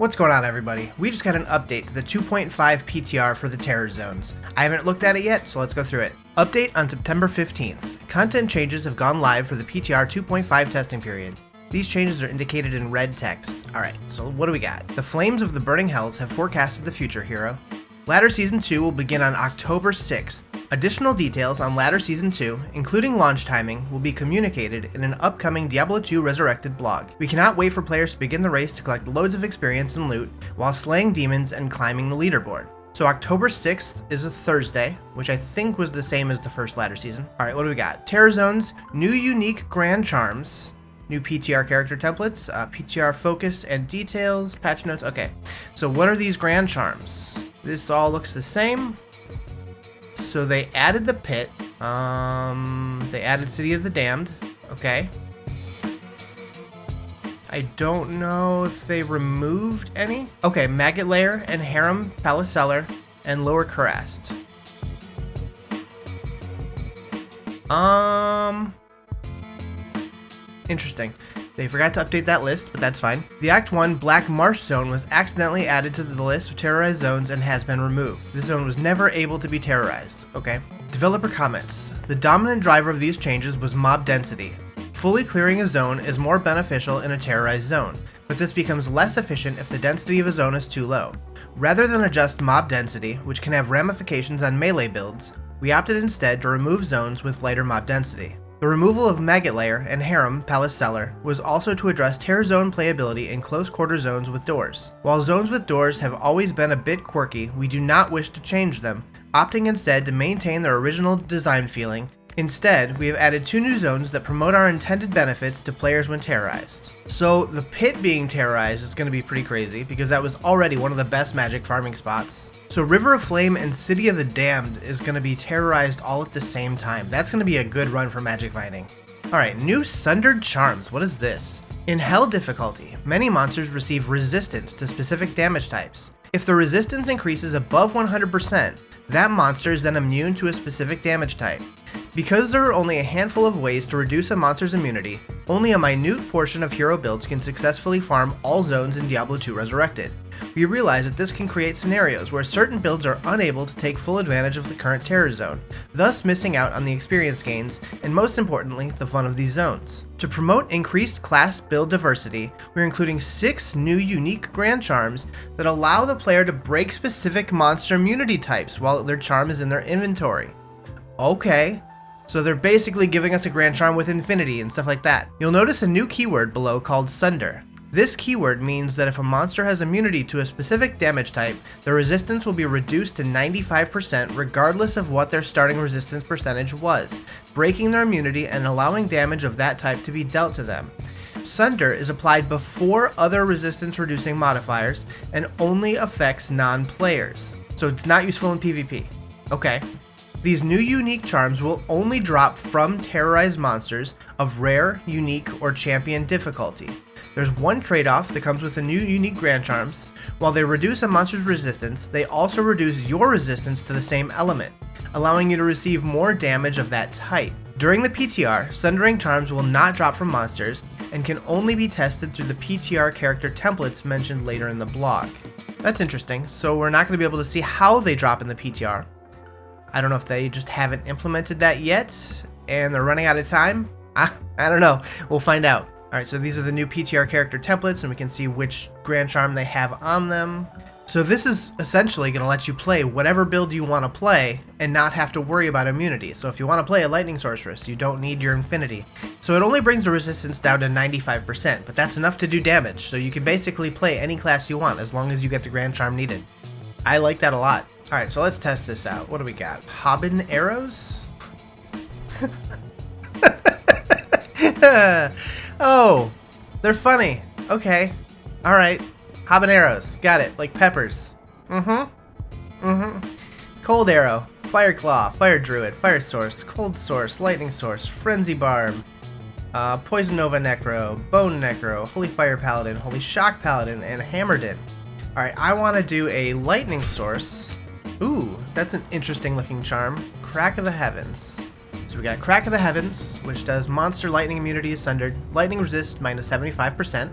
What's going on, everybody? We just got an update to the 2.5 PTR for the terror zones. I haven't looked at it yet, so let's go through it. Update on September 15th. Content changes have gone live for the PTR 2.5 testing period. These changes are indicated in red text. Alright, so what do we got? The Flames of the Burning Hells have forecasted the future, hero. Ladder Season 2 will begin on October 6th. Additional details on Ladder Season 2, including launch timing, will be communicated in an upcoming Diablo II Resurrected blog. We cannot wait for players to begin the race to collect loads of experience and loot while slaying demons and climbing the leaderboard. So October 6th is a Thursday, which I think was the same as the first Ladder Season. Alright, what do we got? Terror Zones, new unique Grand Charms, new Ptr Character Templates, Ptr Focus and Details, patch notes. Okay, so what are these Grand Charms? This all looks the same. So they added the pit. They added City of the Damned. Okay. I don't know if they removed any. Okay, Maggot Lair and Harem Palaceller and Lower Kurast. Interesting. They forgot to update that list, but that's fine. The Act 1 Black Marsh Zone was accidentally added to the list of terrorized zones and has been removed. This zone was never able to be terrorized. Okay. Developer comments. The dominant driver of these changes was mob density. Fully clearing a zone is more beneficial in a terrorized zone, but this becomes less efficient if the density of a zone is too low. Rather than adjust mob density, which can have ramifications on melee builds, we opted instead to remove zones with lighter mob density. The removal of Maggot Lair and Harem Palaceller was also to address terror zone playability in close quarter zones with doors. While zones with doors have always been a bit quirky, we do not wish to change them, opting instead to maintain their original design feeling. Instead, we have added 2 new zones that promote our intended benefits to players when terrorized. So the pit being terrorized is going to be pretty crazy because that was already one of the best magic farming spots. So River of Flame and City of the Damned is going to be terrorized all at the same time. That's going to be a good run for magic finding. Alright, new Sundered Charms. What is this? In Hell difficulty, many monsters receive resistance to specific damage types. If the resistance increases above 100%, that monster is then immune to a specific damage type. Because there are only a handful of ways to reduce a monster's immunity, only a minute portion of hero builds can successfully farm all zones in Diablo II Resurrected. We realize that this can create scenarios where certain builds are unable to take full advantage of the current terror zone, thus missing out on the experience gains and, most importantly, the fun of these zones. To promote increased class build diversity, we're including 6 new unique Grand Charms that allow the player to break specific monster immunity types while their charm is in their inventory. Okay. So they're basically giving us a Grand Charm with infinity and stuff like that. You'll notice a new keyword below called Sunder. This keyword means that if a monster has immunity to a specific damage type, the resistance will be reduced to 95% regardless of what their starting resistance percentage was, breaking their immunity and allowing damage of that type to be dealt to them. Sunder is applied before other resistance reducing modifiers and only affects non-players, so it's not useful in PvP. Okay. These new unique charms will only drop from terrorized monsters of rare, unique, or champion difficulty. There's one trade-off that comes with the new unique Grand Charms. While they reduce a monster's resistance, they also reduce your resistance to the same element, allowing you to receive more damage of that type. During the PTR, Sundering Charms will not drop from monsters and can only be tested through the Ptr Character Templates mentioned later in the blog. That's interesting, so we're not going to be able to see how they drop in the PTR. I don't know if they just haven't implemented that yet and they're running out of time. I don't know. We'll find out. Alright, so these are the new Ptr character templates and we can see which Grand Charm they have on them. So this is essentially going to let you play whatever build you want to play and not have to worry about immunity. So if you want to play a Lightning Sorceress, you don't need your Infinity. So it only brings the resistance down to 95%, but that's enough to do damage. So you can basically play any class you want as long as you get the Grand Charm needed. I like that a lot. Alright, so let's test this out. What do we got? Hobbin arrows? Oh, they're funny. Okay. Alright. Habaneros. Got it. Like peppers. Cold Arrow. Fire Claw. Fire Druid. Fire Source. Cold Source. Lightning Source. Frenzy Barb. Poison Nova Necro. Bone Necro. Holy Fire Paladin. Holy Shock Paladin. And Hammerdin. Alright, I want to do a Lightning Source. Ooh, that's an interesting looking charm. Crack of the Heavens. So we got Crack of the Heavens, which does monster lightning immunity is sundered, lightning resist minus 75%,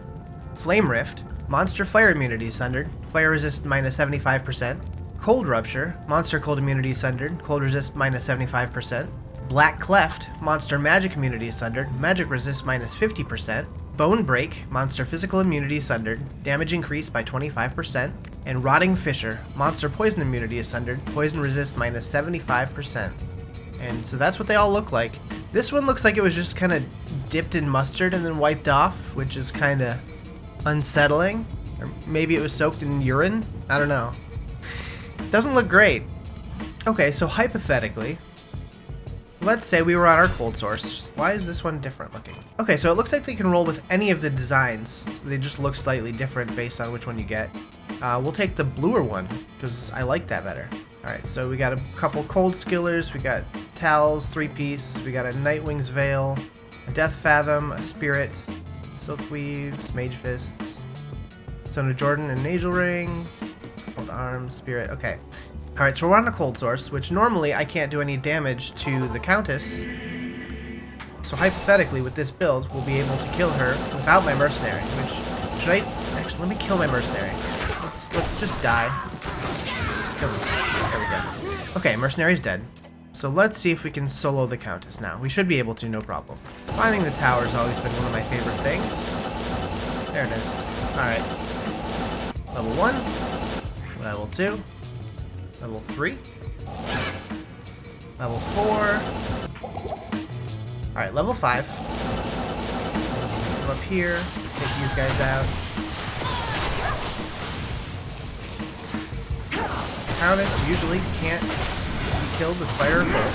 Flame Rift, Monster fire immunity sundered. Fire resist minus 75%. Cold rupture. Monster cold immunity sundered. Cold resist minus 75%. Black cleft. Monster magic immunity sundered. Magic resist minus 50%. Bone break. Monster physical immunity sundered. Damage increased by 25%. And rotting fissure. Monster poison immunity is sundered. Poison resist minus 75%. And so that's what they all look like. This one looks like it was just kind of dipped in mustard and then wiped off, which is kind of unsettling. Or maybe it was soaked in urine? I don't know. Doesn't look great. Okay, so hypothetically, let's say we were on our cold source. Why is this one different looking? Okay, so it looks like they can roll with any of the designs. So they just look slightly different based on which one you get. We'll take the bluer one, because I like that better. Alright, so we got a couple cold skillers, we got towels, 3-piece, we got a Nightwing's Veil, a Death Fathom, a Spirit, Silk Weaves, Mage Fists, Stone of Jordan and Nasal Ring, Cold Arms, Spirit, okay. Alright, so we're on a cold source, which normally I can't do any damage to the Countess. So hypothetically, with this build, we'll be able to kill her without my Mercenary, which, should I, actually, let me kill my Mercenary. Let's just die. Kill him. There we go. Okay, Mercenary's dead. So let's see if we can solo the Countess now. We should be able to, no problem. Finding the tower has always been one of my favorite things. There it is. Alright. Level 1. Level 2. Level 3. Level 4. Alright, level 5. Come up here. Take these guys out. Countess usually can't be killed with fire or cold.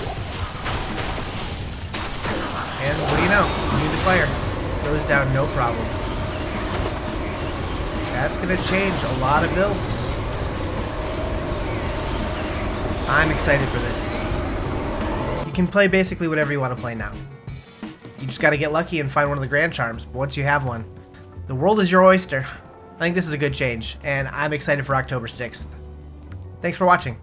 And what do you know? Music fire goes down no problem. That's gonna change a lot of builds. I'm excited for this. You can play basically whatever you want to play now. You just gotta get lucky and find one of the Grand Charms, but once you have one, the world is your oyster. I think this is a good change, and I'm excited for October 6th. Thanks for watching.